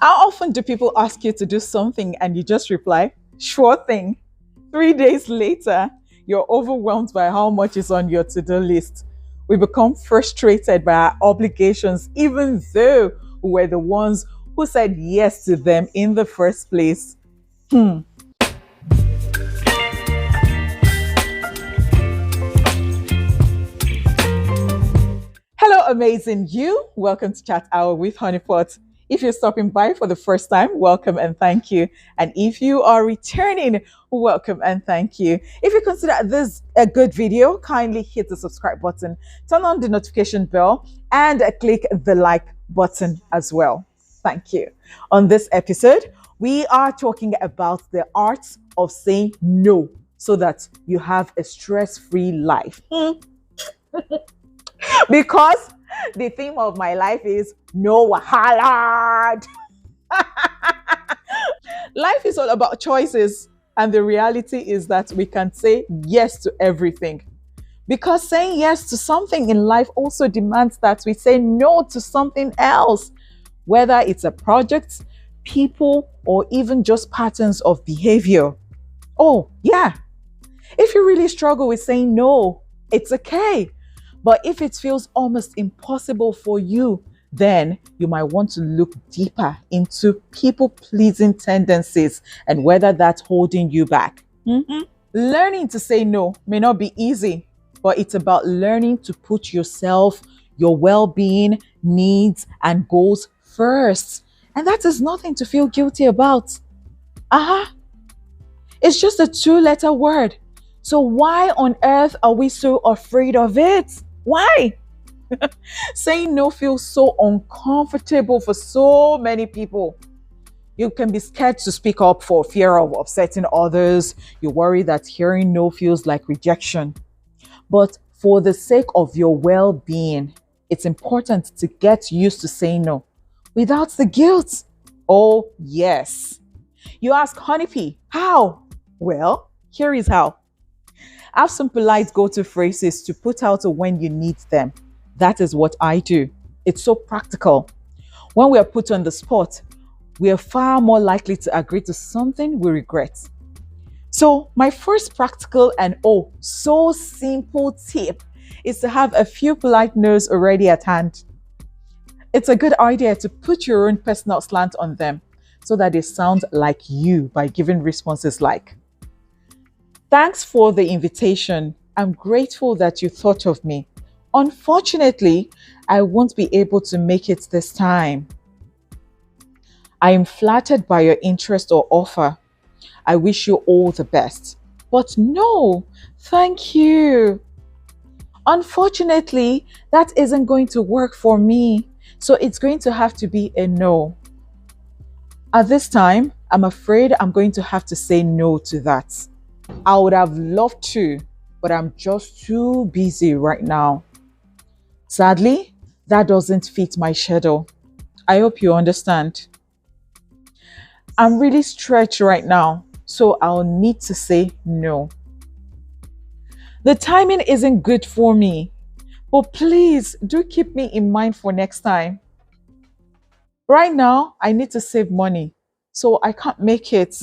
How often do people ask you to do something and you just reply, sure thing? 3 days later, you're overwhelmed by how much is on your to do list. We become frustrated by our obligations, even though we were the ones who said yes to them in the first place. Hmm. Hello, amazing you. Welcome to Chat Hour with Honeypot. If you're stopping by for the first time, welcome and thank you. And if you are returning, welcome and thank you. If you consider this a good video, kindly hit the subscribe button, turn on the notification bell, and click the like button as well. Thank you. On this episode, we are talking about the art of saying no so that you have a stress-free life. Because the theme of my life is no wahala. Life is all about choices, and the reality is that we can say yes to everything. Because saying yes to something in life also demands that we say no to something else, whether it's a project, people, or even just patterns of behavior. Oh, yeah. If you really struggle with saying no, it's okay. But if it feels almost impossible for you, then you might want to look deeper into people-pleasing tendencies and whether that's holding you back. Learning to say no may not be easy, but it's about learning to put yourself, your well-being, needs, and goals first. And that is nothing to feel guilty about. It's just a two-letter word. So why on earth are we so afraid of it? Why? Saying no feels so uncomfortable for so many people. You can be scared to speak up for fear of upsetting others. You worry that hearing no feels like rejection. But for the sake of your well-being, it's important to get used to saying no without the guilt. Oh, yes. You ask, Honeybee, how? Well, here is how. Have some polite go-to phrases to put out when you need them. That is what I do. It's so practical. When we are put on the spot, we are far more likely to agree to something we regret. So my first practical and so simple tip is to have a few polite no's already at hand. It's a good idea to put your own personal slant on them so that they sound like you by giving responses like, thanks for the invitation. I'm grateful that you thought of me. Unfortunately, I won't be able to make it this time. I am flattered by your interest or offer. I wish you all the best. But no, thank you. Unfortunately, that isn't going to work for me. So it's going to have to be a no. At this time, I'm afraid I'm going to have to say no to that. I would have loved to, but I'm just too busy right now. Sadly, that doesn't fit my schedule. I hope you understand. I'm really stretched right now, so I'll need to say no. The timing isn't good for me, but please do keep me in mind for next time. Right now, I need to save money, so I can't make it.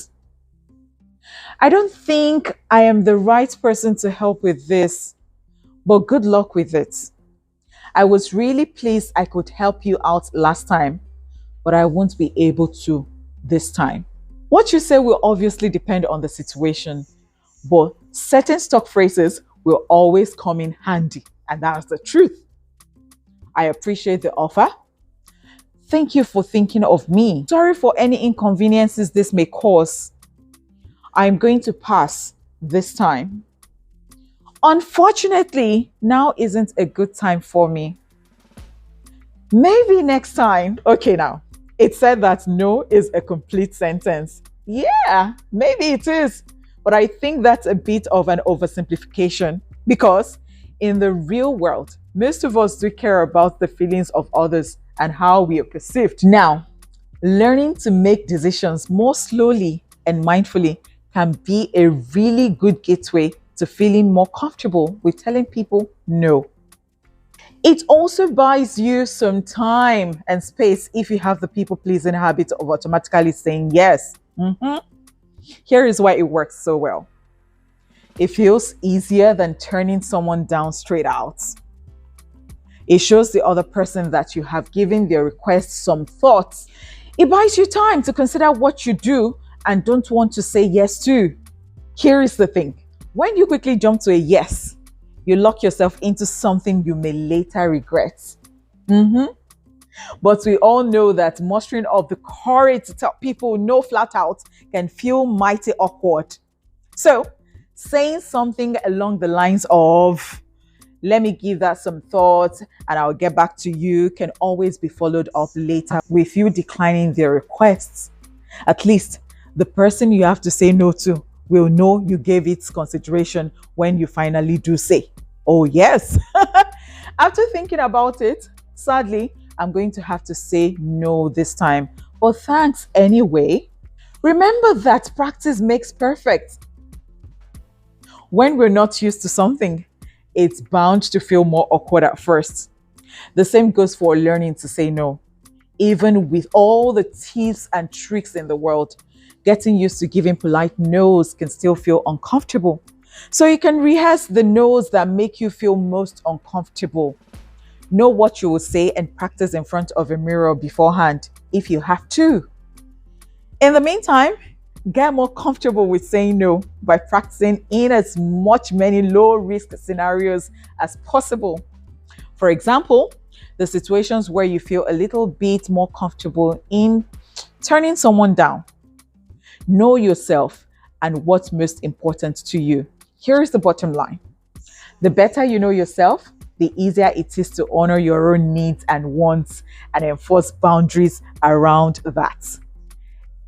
I don't think I am the right person to help with this, but good luck with it. I was really pleased I could help you out last time, but I won't be able to this time. What you say will obviously depend on the situation, but certain stock phrases will always come in handy, and that's the truth. I appreciate the offer. Thank you for thinking of me. Sorry for any inconveniences this may cause. I'm going to pass this time. Unfortunately, now isn't a good time for me. Maybe next time. Okay, now, it said that no is a complete sentence. Yeah, maybe it is. But I think that's a bit of an oversimplification because in the real world, most of us do care about the feelings of others and how we are perceived. Now, learning to make decisions more slowly and mindfully can be a really good gateway to feeling more comfortable with telling people no. It also buys you some time and space if you have the people pleasing habit of automatically saying yes. Here is why it works so well. It feels easier than turning someone down straight out. It shows the other person that you have given their request some thought. It buys you time to consider what you do and don't want to say yes to. Here is the thing. When you quickly jump to a yes, you lock yourself into something you may later regret. But we all know that mustering up the courage to tell people no flat out can feel mighty awkward. So, saying something along the lines of, let me give that some thought and I'll get back to you, can always be followed up later with you declining their requests. At least the person you have to say no to will know you gave it consideration when you finally do say, oh yes. After thinking about it, sadly, I'm going to have to say no this time. But thanks anyway. Remember that practice makes perfect. When we're not used to something, it's bound to feel more awkward at first. The same goes for learning to say no. Even with all the tips and tricks in the world, getting used to giving polite no's can still feel uncomfortable. So you can rehearse the no's that make you feel most uncomfortable. Know what you will say and practice in front of a mirror beforehand if you have to. In the meantime, get more comfortable with saying no by practicing in as many low-risk scenarios as possible. For example, the situations where you feel a little bit more comfortable in turning someone down. Know yourself and what's most important to you. Here is the bottom line. The better you know yourself, the easier it is to honor your own needs and wants and enforce boundaries around that.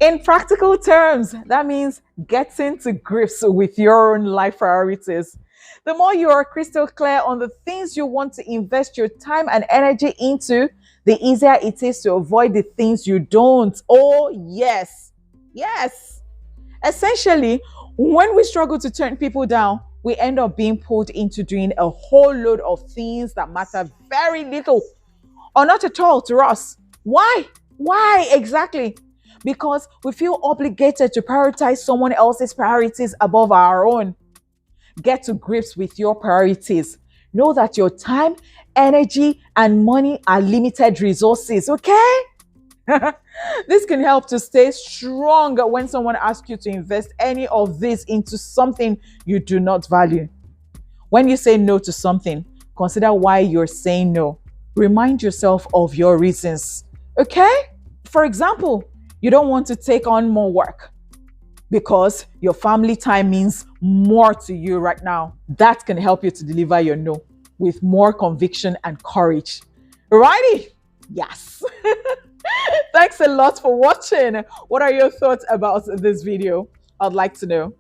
In practical terms, that means getting to grips with your own life priorities. The more you are crystal clear on the things you want to invest your time and energy into, the easier it is to avoid the things you don't. Oh, yes. Yes. Essentially, when we struggle to turn people down, we end up being pulled into doing a whole load of things that matter very little or not at all to us. Why? Why exactly? Because we feel obligated to prioritize someone else's priorities above our own. Get to grips with your priorities. Know that your time, energy, and money are limited resources, okay? This can help to stay strong when someone asks you to invest any of this into something you do not value. When you say no to something, consider why you're saying no. Remind yourself of your reasons, okay? For example, you don't want to take on more work because your family time means more to you right now. That can help you to deliver your no with more conviction and courage. Alrighty? Yes. Thanks a lot for watching. What are your thoughts about this video? I'd like to know.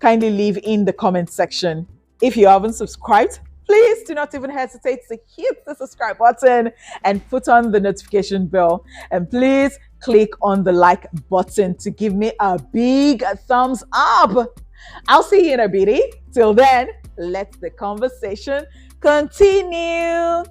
Kindly leave in the comment section. If you haven't subscribed, please do not even hesitate to hit the subscribe button and put on the notification bell. And please click on the like button to give me a big thumbs up. I'll see you in a bit. Till then, let the conversation continue.